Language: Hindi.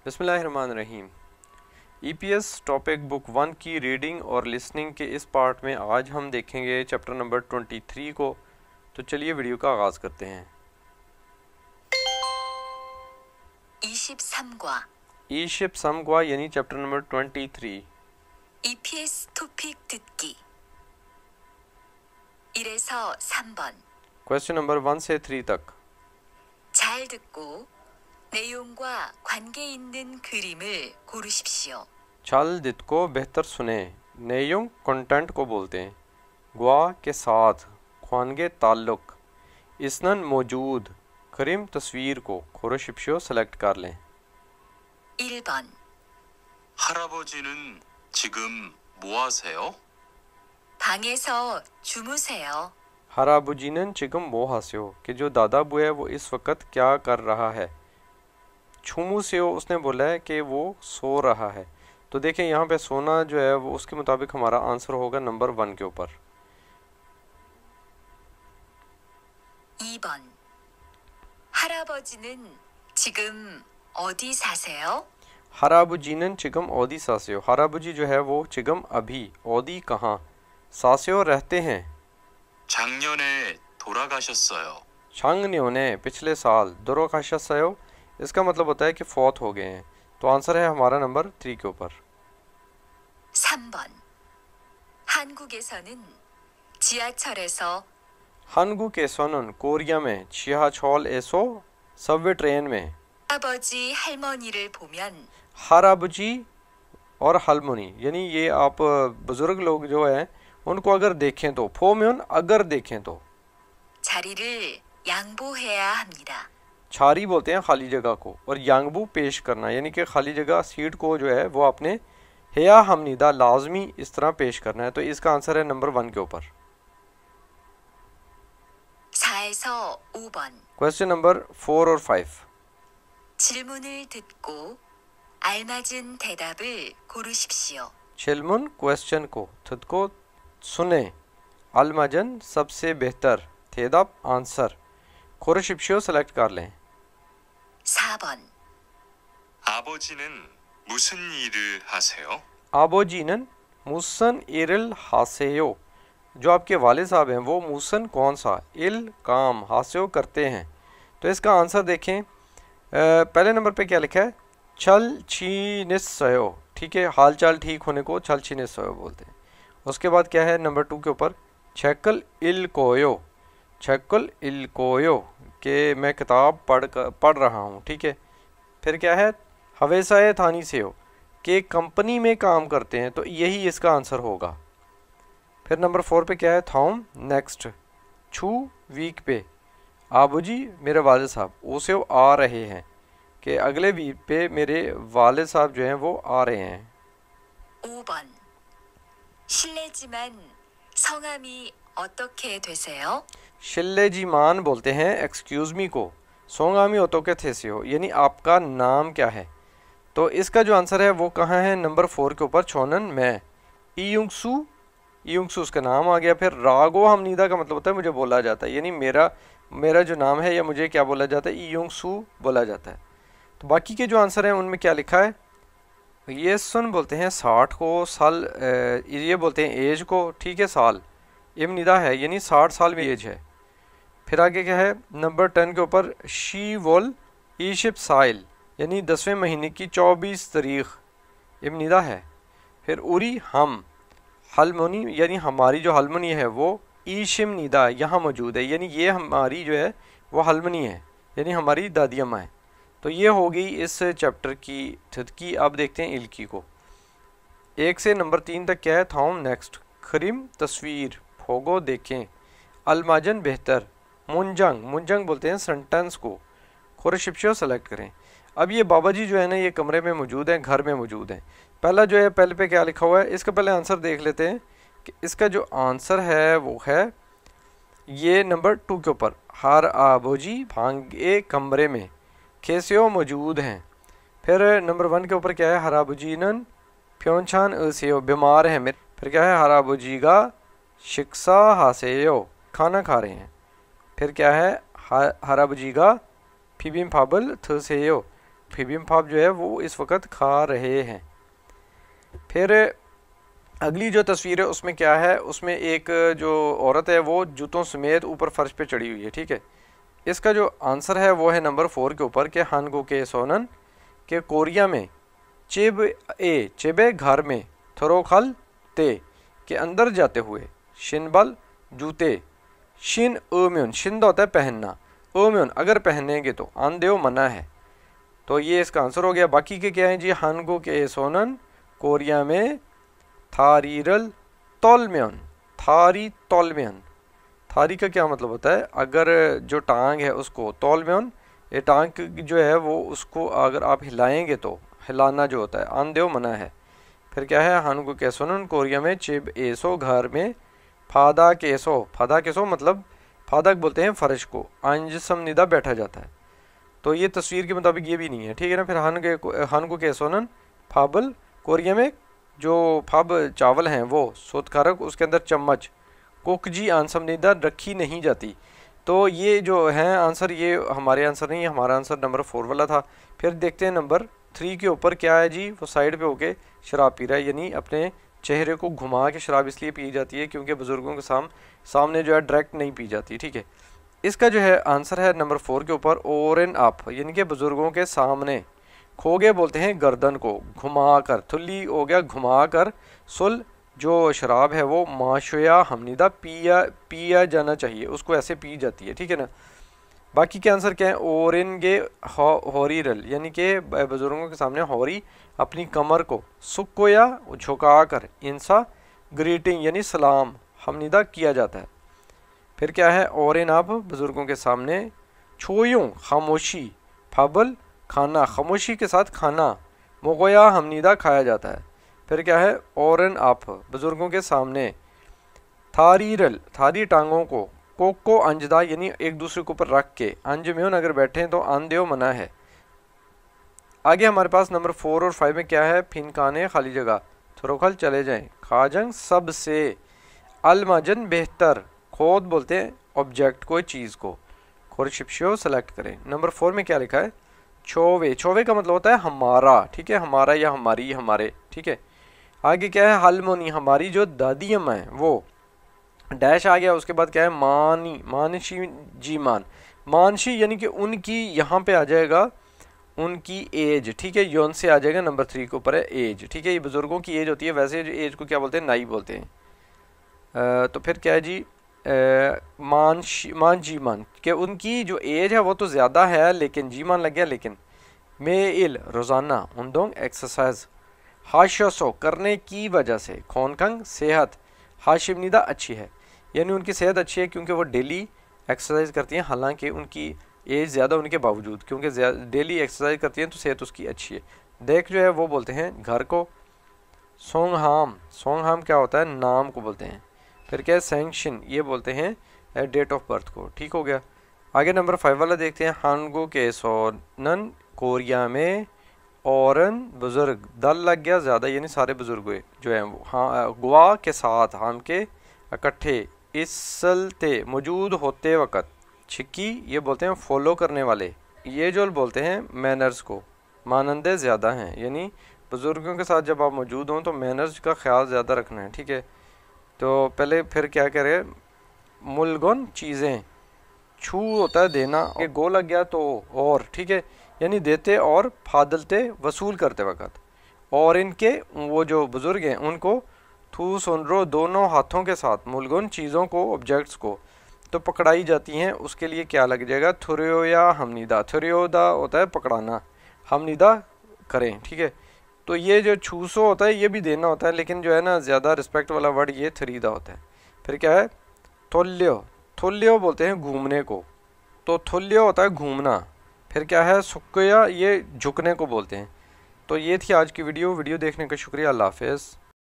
बिस्मिल्लाहिर्रहमानिर्रहीम। ईपीएस टॉपिक बुक 1 की रीडिंग और लिसनिंग के इस पार्ट में आज हम देखेंगे चैप्टर नंबर 23 को। तो चलिए वीडियो का आगाज़ करते हैं। 23과 23과 यानी chapter number 23। EPS 토픽 듣기 1에서 3번 question number 1 से 3 तक। 잘 듣고 내용과 관계 있는 그림을 고르십시오. छल दित को बेहतर सुने। नेयुंग कंटेंट को बोलते हैं। ग्वा के साथ, ख्वानगे ताल्लुक, इसनन मौजूद, करीम तस्वीर को खोरोशिप्शियो सेलेक्ट कर लें। 1번 할아버지는 지금 뭐 하세요? 방에서 주무세요. हराबुजीनन चिगम वो हास्यो कि जो दादा बुआ है वो इस वक्त क्या कर रहा है। छुमू से उसने बोला है कि वो सो रहा है। तो देखें यहाँ पे सोना जो है वो उसके मुताबिक हमारा आंसर होगा नंबर 1 के ऊपर। 2번 할아버지는 지금 어디 사세요? हराबुजीनन चिगम ओदी सास्यो। हराबुजी जो है वो चिगम अभी, ओदी कहाँ, सास्यो रहते हैं। 작년에 돌아가셨어요. छांगन्यों पिछले साल, दोरोकाशसयो इसका मतलब होता है कि फौत हो गए हैं। तो आंसर है हमारा नंबर 3 के ऊपर। 3번 한국에서는 지하철에서 हनगु के सोनन कोरिया में, छियाछोल एसो सबवे ट्रेन में। 할아버지 할머니를 보면 हराबुजी और हलमुनी यानी ये आप बुजुर्ग लोग जो हैं उनको अगर देखें तो, फोम्योन अगर देखें तो। 자리를 양보해야 합니다. छारी बोलते हैं खाली जगह को, और यांगबू पेश करना यानी कि खाली जगह सीट को जो है वो आपने हेया हमनीदा लाजमी इस तरह पेश करना है। तो इसका आंसर है नंबर 1 के ऊपर। 4에서 5번 क्वेश्चन नंबर 4 और 5। 질문을 듣고 알맞은 대답을 고르십시오. छिलमुन क्वेश्चन को, खुद को सुने, अलमजन सबसे बेहतर, थेदप आंसर, खोरशिप्शियो सेलेक्ट कर लें। 4번 아버지는 무슨 일을 하세요? आबोजीनन मुसन इरल हासेयो, जो आपके वाले साहब हैं वो मुसन कौन सा, इल काम, हासेयो करते हैं। तो इसका आंसर देखें। पहले नंबर पे क्या लिखा है, छल छीनिसयो, ठीक है, हाल चाल ठीक होने को छल छीनिसयो बोलते हैं। उसके बाद क्या है नंबर 2 के ऊपर, छकल इल कोयो, छकल इल कोयो कि मैं किताब पढ़ रहा हूँ, ठीक है। फिर क्या है, हवेसाए थानी से हो कि कंपनी में काम करते हैं। तो यही इसका आंसर होगा। फिर नंबर 4 पे क्या है, थॉम नेक्स्ट, छू वीक पे, आबूजी मेरे वाले साहब उसे आ रहे हैं कि अगले वीक पे मेरे वाले साहब जो हैं वो आ रहे हैं। 5번 실례지만 성함이 어떻게 되세요? शिल्लेजीमान बोलते हैं एक्सक्यूज़ मी को, सोंगामी ओतो के थे से हो यानी आपका नाम क्या है। तो इसका जो आंसर है वो कहाँ है, नंबर 4 के ऊपर, छोनन में। ईयुंगसू, ईयुंगसू उसका नाम आ गया। फिर रागो हमनीदा का मतलब होता है मुझे बोला जाता है, यानी मेरा जो नाम है या मुझे क्या बोला जाता है, ईयुंगसू बोला जाता है। तो बाकी के जो आंसर हैं उनमें क्या लिखा है, ये सुन बोलते हैं 60 को, साल ये बोलते हैं एज को, ठीक है, साल इमनिदा है यानी 60 साल में एज है। फिर आगे क्या है नंबर 10 के ऊपर, शी वोल ईशिप साइल यानी 10वें महीने की 24 तारीख इमनिदा है। फिर उरी हम, हलमोनी यानी हमारी जो हलमनी है वो ईशिम निदा यहाँ मौजूद है, यानी ये हमारी जो है वो हलमनी है यानी हमारी दादी अम्मा है। तो ये हो गई इस चैप्टर की थदकी। अब देखते हैं इल्की को। 1 से नंबर 3 तक क्या है, थॉम नेक्स्ट, खरीम तस्वीर, फोगो देखें, अलमाजन बेहतर, मुंजंग, मुंजंग बोलते हैं सेंटेंस को, खोरशिप्शियो सेलेक्ट करें। अब ये बाबा जी जो है ना ये कमरे में मौजूद हैं, घर में मौजूद हैं। पहला जो है पहले पे क्या लिखा हुआ है, इसका पहले आंसर देख लेते हैं कि इसका जो आंसर है वो है ये नंबर 2 के ऊपर, हर आबोजी भांगे कमरे में, खेसियो मौजूद हैं। फिर नंबर 1 के ऊपर क्या है, हराबुजीनन प्योंछान असेयो बीमार है मेरे। फिर क्या है, हराबुजीगा शिक्षा हासेयो खाना खा रहे हैं। फिर क्या है, हराबुजीगा फिबिम फाबल थसेयो बिबिम्बाप जो है वो इस वक्त खा रहे हैं। फिर अगली जो तस्वीर है उसमें क्या है, उसमें एक जो औरत है वो जूतों समेत ऊपर फर्श पे चढ़ी हुई है, ठीक है। इसका जो आंसर है वो है नंबर 4 के ऊपर के हानगो के सोनन के कोरिया में चेबे घर में थरोखल ते के अंदर जाते हुए शिनबल जूते शिन ओम्योन, शिंदा होता है पहनना, ओम्योन अगर पहनेंगे तो, आंदेव मना है। तो ये इसका आंसर हो गया। बाकी के क्या है जी, हानगो के सोनन कोरिया में थारीरल तोलम्योन, थारी तोलम्योन, थारी का क्या मतलब होता है, अगर जो टांग है उसको, तोलम्योन ये टांग जो है वो उसको अगर आप हिलाएंगे तो, हिलाना जो होता है, आंदेव मना है। फिर क्या है, हानगो के सोनन कोरिया में चिब एसो घर में फादा केसो, फादा केसो मतलब फादक बोलते हैं फर्श को, अंज समनिदा बैठा जाता है। तो ये तस्वीर के मुताबिक ये भी नहीं है, ठीक है ना। फिर हानगो के सोनन फाबल कोरिया में जो फाब चावल हैं वो सोतकारक उसके अंदर चम्मच कोकजी आंसमनिदा रखी नहीं जाती। तो ये जो है आंसर, ये हमारे आंसर नहीं है, हमारा आंसर नंबर 4 वाला था। फिर देखते हैं नंबर 3 के ऊपर क्या है जी, वो साइड पे होके शराब पी रहा है, यानी अपने चेहरे को घुमा के शराब इसलिए पी जाती है क्योंकि बुजुर्गों के सामने जो है डायरेक्ट नहीं पी जाती, ठीक है। इसका जो है आंसर है नंबर 4 के ऊपर ओरन आप, यानी कि बुजुर्गों के सामने। खोगे बोलते हैं गर्दन को घुमा कर, थुल्ली हो गया घुमा कर, सुल जो शराब है वो माशया हमनिदा पिया जाना चाहिए, उसको ऐसे पी जाती है, ठीक है ना। बाकी के आंसर क्या है, ओरेंगे हॉरीरल, यानी कि बुजुर्गों के सामने हॉरी अपनी कमर को सुक्को या झुका कर, इंसा ग्रीटिंग यानी सलाम हमनिदा किया जाता है। फिर क्या है, ओरेन आप बुजुर्गों के सामने छोयों खामोशी, फबल खाना, खामोशी के साथ खाना, मोगोया हमनिदा खाया जाता है। फिर क्या है, ओरन आप बुजुर्गों के सामने थारीरल, थारी टांगों को कोको अंजदा यानी एक दूसरे के ऊपर रख के, अंज में अगर बैठे हैं तो आंदेव मना है। आगे हमारे पास नंबर 4 और 5 में क्या है, फिनकाने खाली जगह, थोरोखल चले जाएं, खाजंग सबसे, अलमाजन बेहतर, खोद बोलते हैं ऑब्जेक्ट कोई चीज़ को, खोरशिप्शियो सेलेक्ट करें। नंबर 4 में क्या लिखा है, छोवे, छोवे का मतलब होता है हमारा, ठीक है, हमारा या हमारी, हमारे, ठीक है। आगे क्या है, हलमोनी हमारी जो दादी अम्मा है वो, डैश आ गया। उसके बाद क्या है, मानी, मानशी जी मान, मानशी यानी कि उनकी, यहाँ पे आ जाएगा उनकी एज, ठीक है, यौन से आ जाएगा। नंबर 3 के ऊपर है एज, ठीक है, ये बुजुर्गों की एज होती है, वैसे एज को क्या बोलते हैं, नाई बोलते हैं। तो फिर क्या है जी, मान जी मान कि उनकी जो एज है वो तो ज़्यादा है, लेकिन जी मान लग गया, लेकिन मेल रोज़ाना उन्दोंग एक्सरसाइज, हाशो करने की वजह से, खोनकंग सेहत, हाशिमनिदा अच्छी है, यानी उनकी सेहत अच्छी है क्योंकि वो डेली एक्सरसाइज करती हैं, हालांकि उनकी एज ज़्यादा होने के बावजूद, क्योंकि डेली एक्सरसाइज करती हैं तो सेहत उसकी अच्छी है। देख जो है वो बोलते हैं घर को, सोंगहाम, सोंगहाम क्या होता है, नाम को बोलते हैं। फिर क्या है, सैंक्शन, ये बोलते हैं डेट ऑफ बर्थ को, ठीक हो गया। आगे नंबर 5 वाला देखते हैं, हानगो के सोनन कोरिया में औरन बुजुर्ग, दल लग गया ज़्यादा, यानी सारे बुजुर्ग जो हैं वो, हाँ गुआ के साथ, हाम के इकट्ठे, इसलते मौजूद होते वक़्त, छिक्की ये बोलते हैं फॉलो करने वाले, ये जो बोलते हैं मैनर्स को, मानंदे ज़्यादा हैं, यानी बुजुर्गों के साथ जब आप मौजूद हों तो मैनर्स का ख्याल ज़्यादा रखना है, ठीक है। तो पहले फिर क्या करें, मुलगुन चीज़ें, छू होता है देना, ये गो लग गया तो और, ठीक है, यानी देते और फादलते वसूल करते वक़्त, और इनके वो जो बुज़ुर्ग हैं उनको थू सुनरो दोनों हाथों के साथ, मुलगुन चीज़ों को, ऑब्जेक्ट्स को तो पकड़ाई जाती हैं, उसके लिए क्या लग जाएगा, थुरियो या हमनिदा, थुरियोदा होता है पकड़ाना, हमनिदा करें, ठीक है। तो ये जो छूसो होता है ये भी देना होता है, लेकिन जो है ना ज़्यादा रिस्पेक्ट वाला वर्ड ये थरीदा होता है। फिर क्या है, थोल्यो, थोल्यो बोलते हैं घूमने को, तो थोल्यो होता है घूमना। फिर क्या है, सुक्या, ये झुकने को बोलते हैं। तो ये थी आज की वीडियो देखने का शुक्रिया, अल्लाह हाफ़िज़।